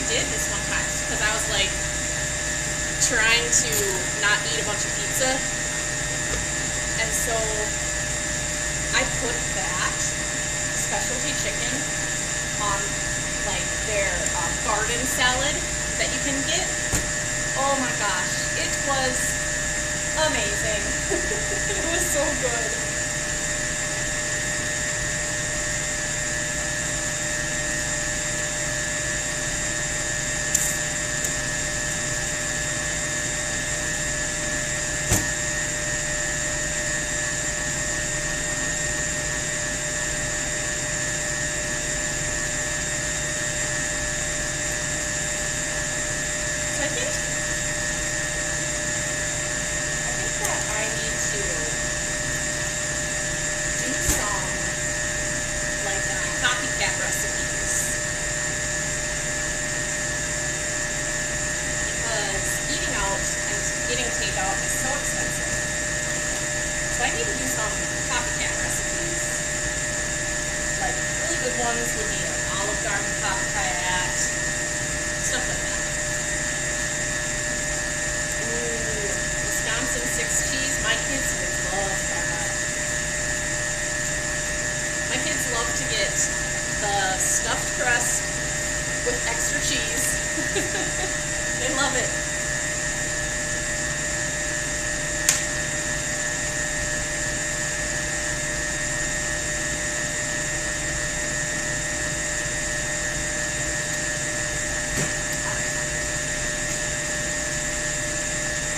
did this one time because I was like trying to not eat a bunch of pizza, and so I put that specialty chicken on like their garden salad that you can get. Oh my gosh, it was amazing. It was so good. I think that I need to do some like copycat recipes because eating out and getting takeout is so expensive. So I need to do some copycat recipes. Like really good ones would be an Olive Garden copycat, stuff like that. Wisconsin 6 cheese, my kids would love that. My kids love to get the stuffed crust with extra cheese. They love it.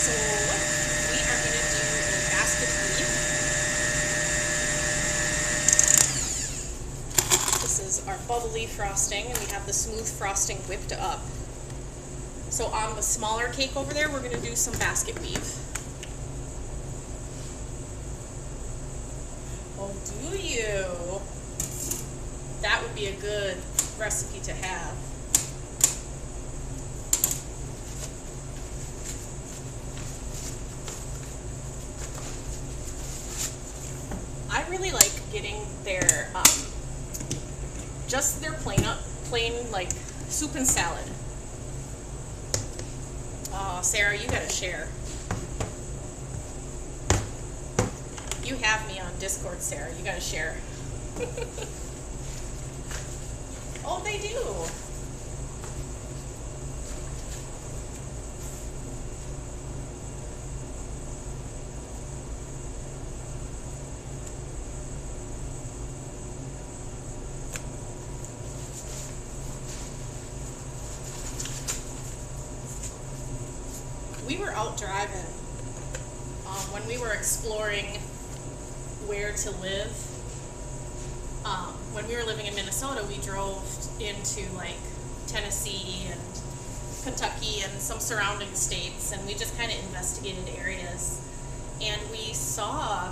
So we are going to do a basket weave. This is our bubbly frosting, and we have the smooth frosting whipped up. So on the smaller cake over there, we're going to do some basket weave. Oh, do you? That would be a good recipe to have. I really like getting their just their plain like soup and salad. Oh, Sarah, you gotta share. You have me on Discord, Sarah. You gotta share. Oh, they do. We were out driving when we were exploring where to live. When we were living in Minnesota, we drove into like Tennessee and Kentucky and some surrounding states, and we just kind of investigated areas. And we saw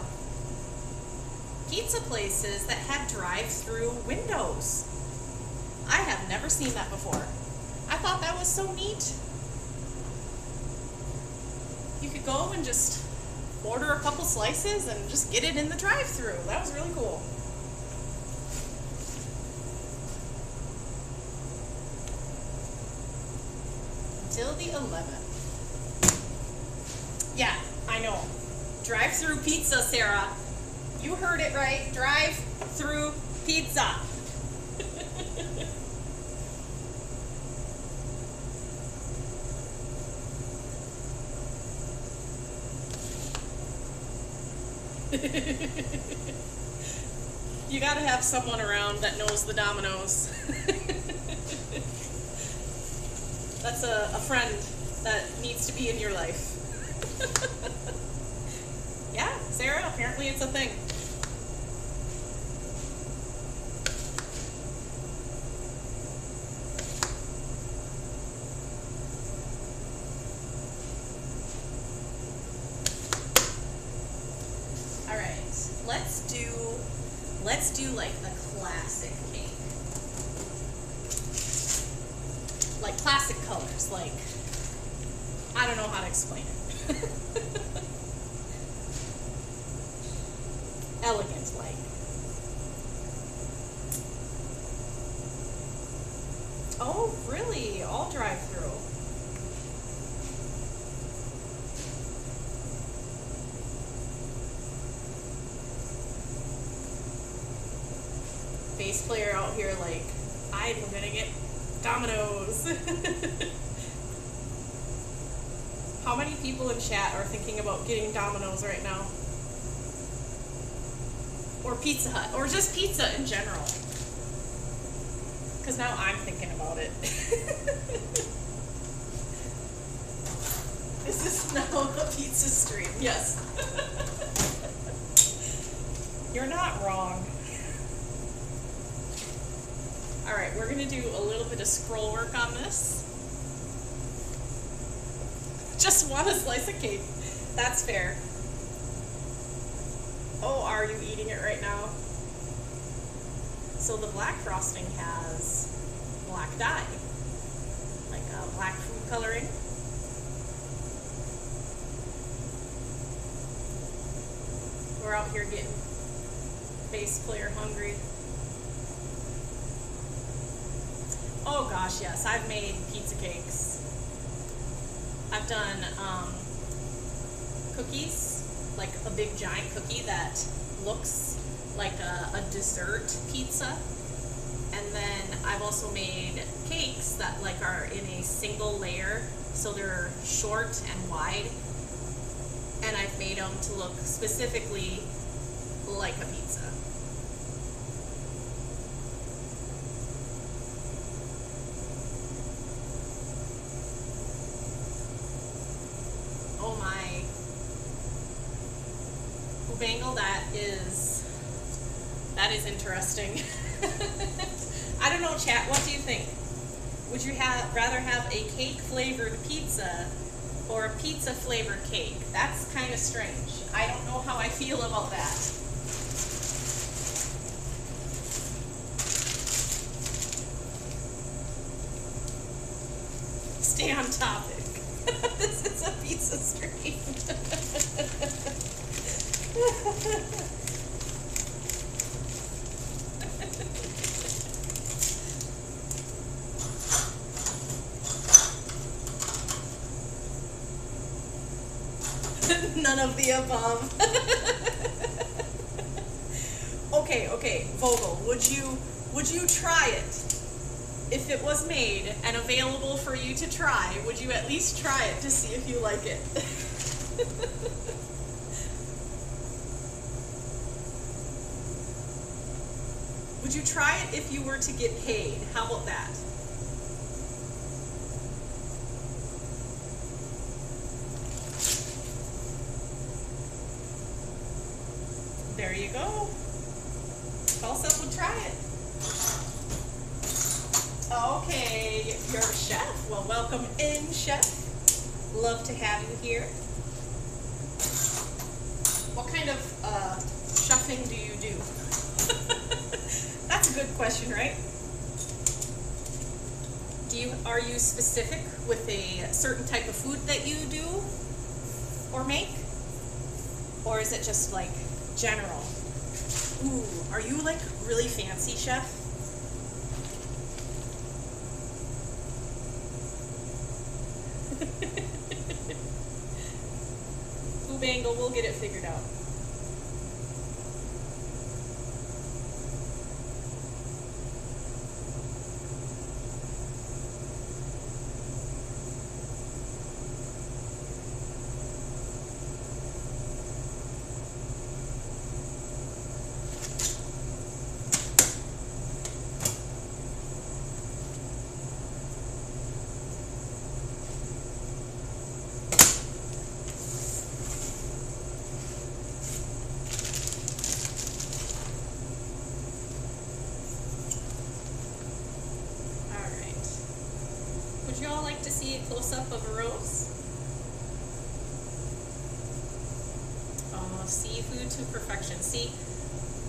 pizza places that had drive-through windows. I have never seen that before. I thought that was so neat. You could go and just order a couple slices and just get it in the drive-thru. That was really cool. Until the 11th. Yeah, I know. Drive-thru pizza, Sarah. You heard it right. Drive-thru pizza. You gotta have someone around that knows the dominoes. That's a friend that needs to be in your life. Yeah, Sarah, apparently it's a thing. Let's do like a classic cake. Like classic colors, like, I don't know how to explain it. Elegant, like. Oh, really? All drive-through. Bass player out here like, I'm gonna get Domino's. How many people in chat are thinking about getting Domino's right now? Or Pizza Hut, or just pizza in general. Because now I'm thinking about it. Is this now a pizza stream? Yes. You're not wrong. Alright, we're going to do a little bit of scroll work on this. Just want a slice of cake. That's fair. Oh, are you eating it right now? So the black frosting has black dye, like black food coloring. We're out here getting bass player hungry. Oh gosh, yes, I've made pizza cakes. I've done cookies, like a big giant cookie that looks like a dessert pizza. And then I've also made cakes that like are in a single layer, so they're short and wide. And I've made them to look specifically like a pizza. Oh my. Bangle, that is interesting. I don't know, chat, what do you think? Would you rather have a cake flavored pizza or a pizza flavored cake? That's kind of strange. I don't know how I feel about that. Stay on topic. This is a pizza stream. None of the above. Okay, Vogel, would you try it? If it was made and available for you to try, would you at least try it to see if you like it? Would you try it if you were to get paid? How about that? There you go. Tulsa would try it. Okay, you're a chef. Well, welcome in, chef. Love to have you here. What kind of chefing do you do? That's a good question, right? Are you specific with a certain type of food that you do or make? Or is it just like general? Ooh, are you like really fancy, chef? Ooh, Bangle, we'll get it figured out. Would you all like to see a close-up of a rose? Oh, seafood to perfection. See,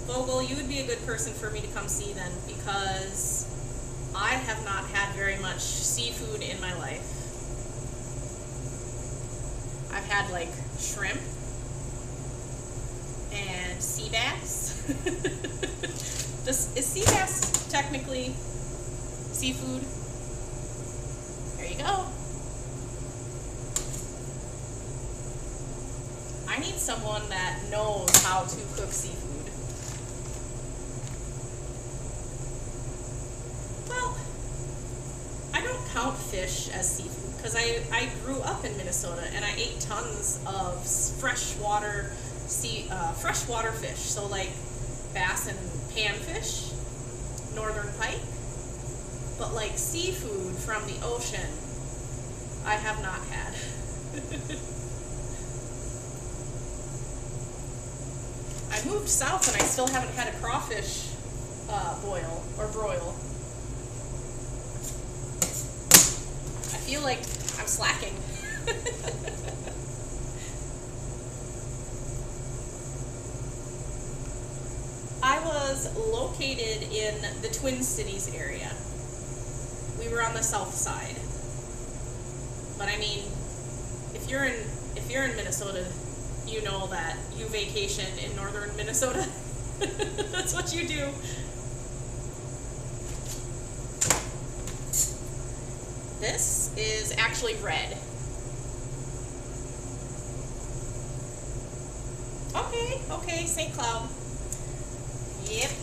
Vogel, you would be a good person for me to come see then, because I have not had very much seafood in my life. I've had like shrimp and sea bass. Is sea bass technically seafood? go. I need someone that knows how to cook seafood. Well, I don't count fish as seafood because I grew up in Minnesota and I ate tons of freshwater fish. So like bass and panfish, northern pike. But like seafood from the ocean, I have not had. I moved south and I still haven't had a crawfish boil or broil. I feel like I'm slacking. I was located in the Twin Cities area. We were on the south side. But I mean, if you're in Minnesota, you know that you vacation in northern Minnesota. That's what you do. This is actually red. Okay, St. Cloud. Yep, I'm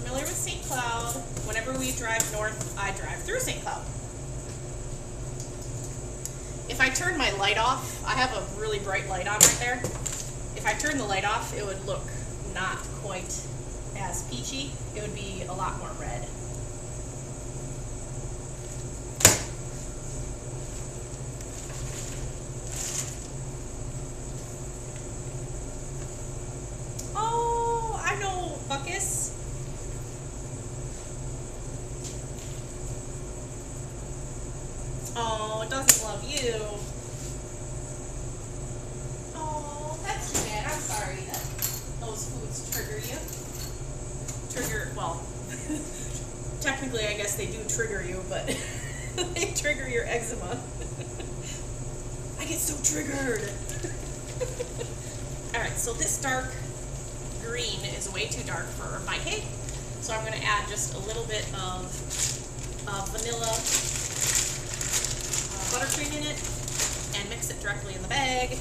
familiar with St. Cloud. Whenever we drive north, I drive through St. Cloud. If I turn my light off, I have a really bright light on right there. If I turn the light off, it would look not quite as peachy. It would be a lot more red. Oh, I know Buckus. Oh, it doesn't love you. Oh, that's too bad. I'm sorry that those foods trigger you. Well, technically I guess they do trigger you, but they trigger your eczema. I get so triggered. Alright, so this dark green is way too dark for my cake, so I'm going to add just a little bit of vanilla buttercream in it and mix it directly in the bag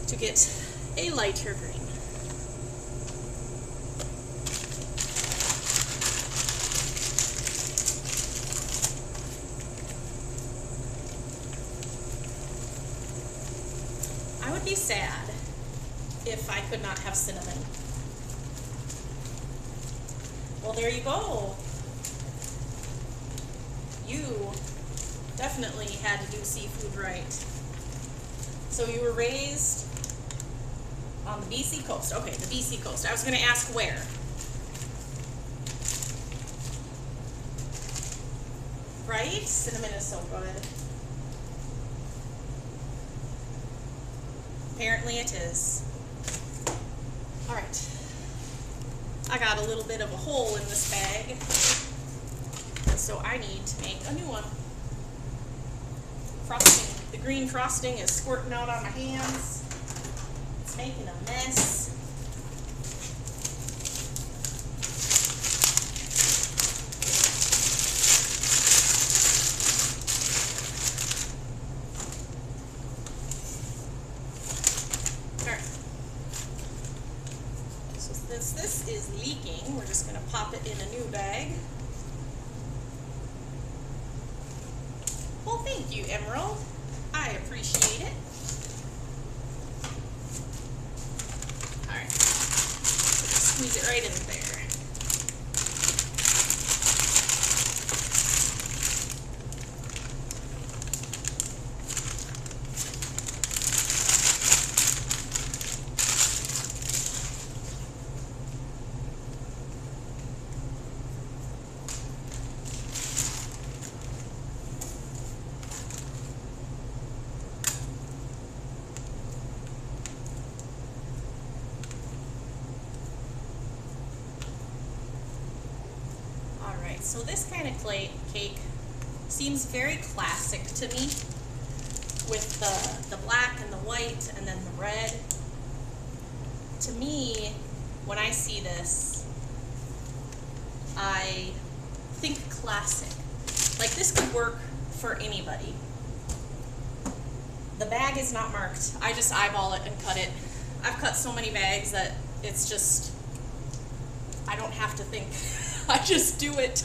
to get a lighter green. I would be sad if I could not have cinnamon. Well, there you go. You definitely had to do seafood right. So you were raised on the BC coast. Okay, the BC coast. I was going to ask where. Right? Cinnamon is so good. Apparently it is. Alright. I got a little bit of a hole in this bag, and so I need to make a new one. Frosting, the green frosting is squirting out on my hands. It's making a mess. Alright. So since this is leaking, we're just going to pop it in a new bag. Well, thank you, Emerald. I appreciate it. Alright. Squeeze it right in there. So this kind of cake seems very classic to me, with the black and the white and then the red. To me, when I see this, I think classic. Like this could work for anybody. The bag is not marked. I just eyeball it and cut it. I've cut so many bags that it's just, I don't have to think. I just do it.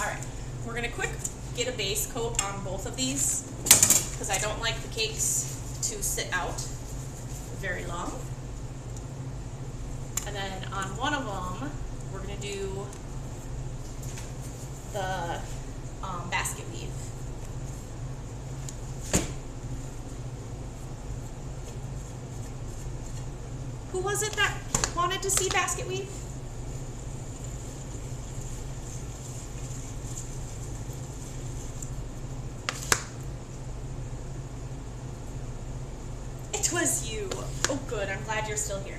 All right, we're gonna quick get a base coat on both of these because I don't like the cakes to sit out very long. And then on one of them, we're gonna do the basket weave. Who was it that wanted to see basket weave? It was you. Oh good, I'm glad you're still here.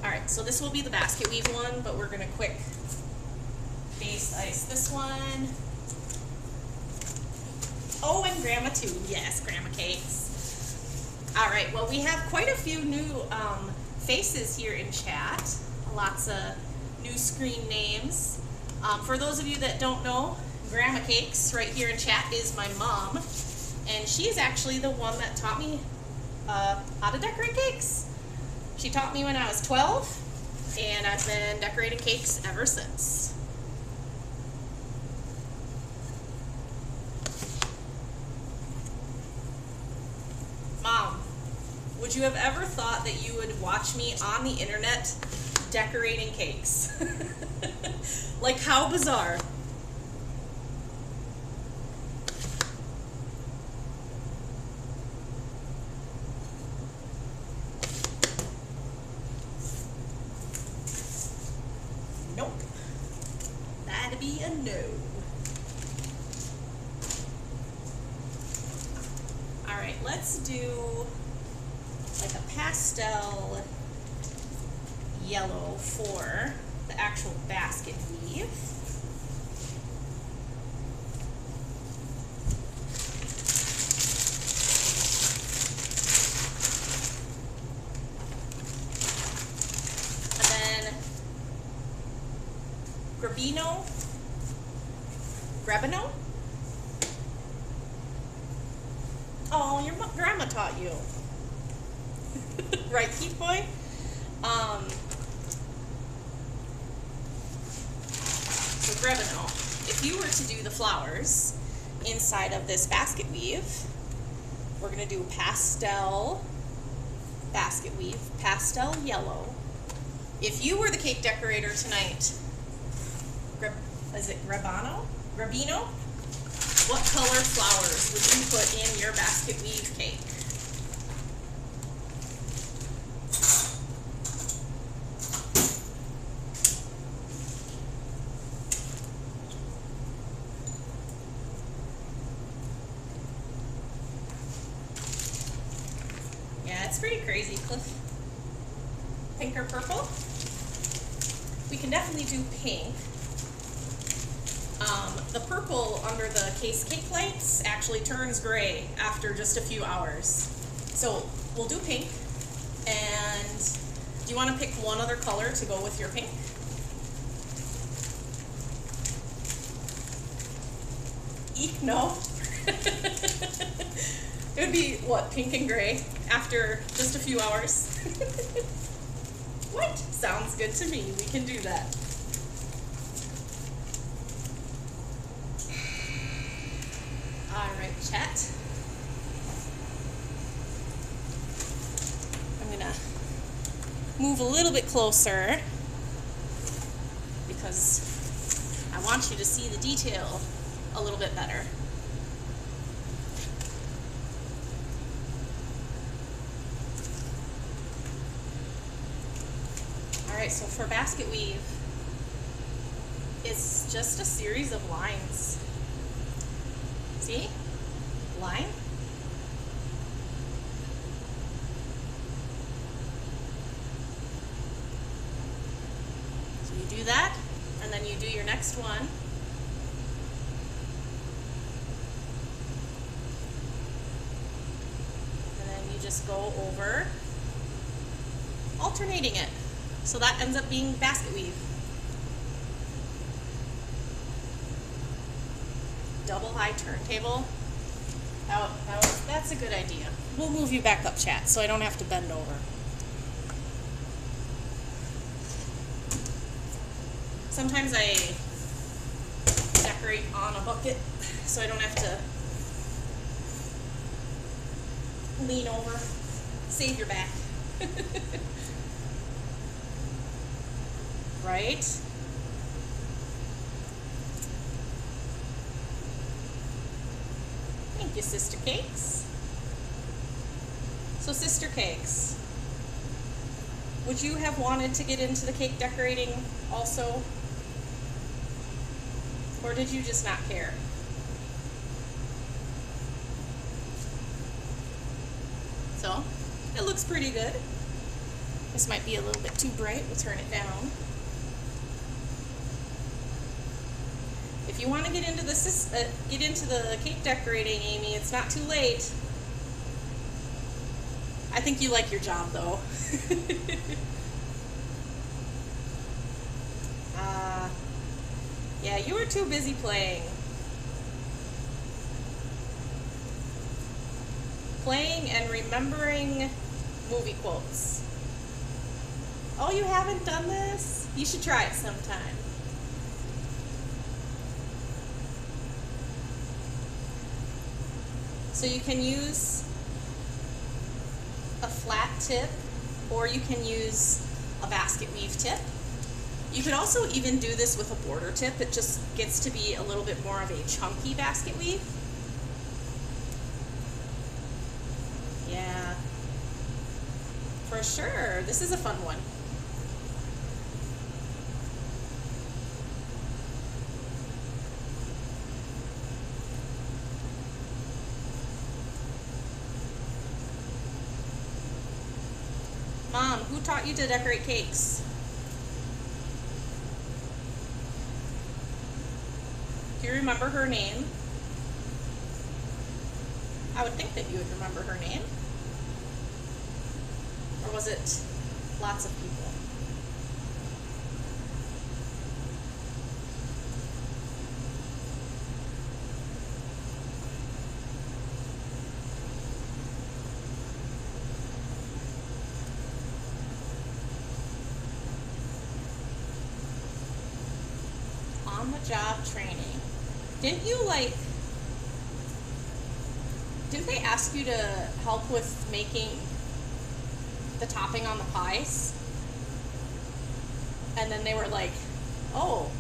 Alright, so this will be the basket weave one, but we're gonna quick base ice this one. Oh, and grandma too. Yes, grandma cakes. Alright, well we have quite a few new faces here in chat. Lots of new screen names. For those of you that don't know, grandma cakes right here in chat is my mom. And she's actually the one that taught me how to decorate cakes. She taught me when I was 12, and I've been decorating cakes ever since. Mom, would you have ever thought that you would watch me on the internet decorating cakes? Like, how bizarre. Nope. That'd be a no. Alright, let's do like a pastel yellow for the actual basket weave. Grebino? Oh, your grandma taught you. Right, Keith Boy? So Grebino, if you were to do the flowers inside of this basket weave, we're going to do pastel basket weave, pastel yellow. If you were the cake decorator tonight, is it Grebino? What color flowers would you put in your basket weave cake? Yeah, it's pretty crazy, Cliff. Pink or purple? We can definitely do pink. The purple under the case cake lights actually turns gray after just a few hours. So we'll do pink. And do you want to pick one other color to go with your pink? Eek, no. It would be, what, pink and gray after just a few hours? What? Sounds good to me. We can do that. Alright, chat. I'm gonna move a little bit closer because I want you to see the detail a little bit better. Alright, so for basket weave, it's just a series of lines. See? Line. So you do that, and then you do your next one. And then you just go over, alternating it. So that ends up being basket weave. double high turntable. That's a good idea. We'll move you back up, chat, so I don't have to bend over. Sometimes I decorate on a bucket, so I don't have to lean over. Save your back. Right? Thank you, Sister Cakes. So, Sister Cakes, would you have wanted to get into the cake decorating also? Or did you just not care? So, it looks pretty good. This might be a little bit too bright. We'll turn it down. If you want to get into the cake decorating, Amy, it's not too late. I think you like your job, though. Yeah, you were too busy playing. Playing and remembering movie quotes. Oh, you haven't done this? You should try it sometime. So you can use a flat tip, or you can use a basket weave tip. You could also even do this with a border tip. It just gets to be a little bit more of a chunky basket weave. Yeah, for sure. This is a fun one. Mom, who taught you to decorate cakes? Do you remember her name? I would think that you would remember her name. Or was it lots of people? On-the-job training. Didn't they ask you to help with making the topping on the pies? And then they were like, oh,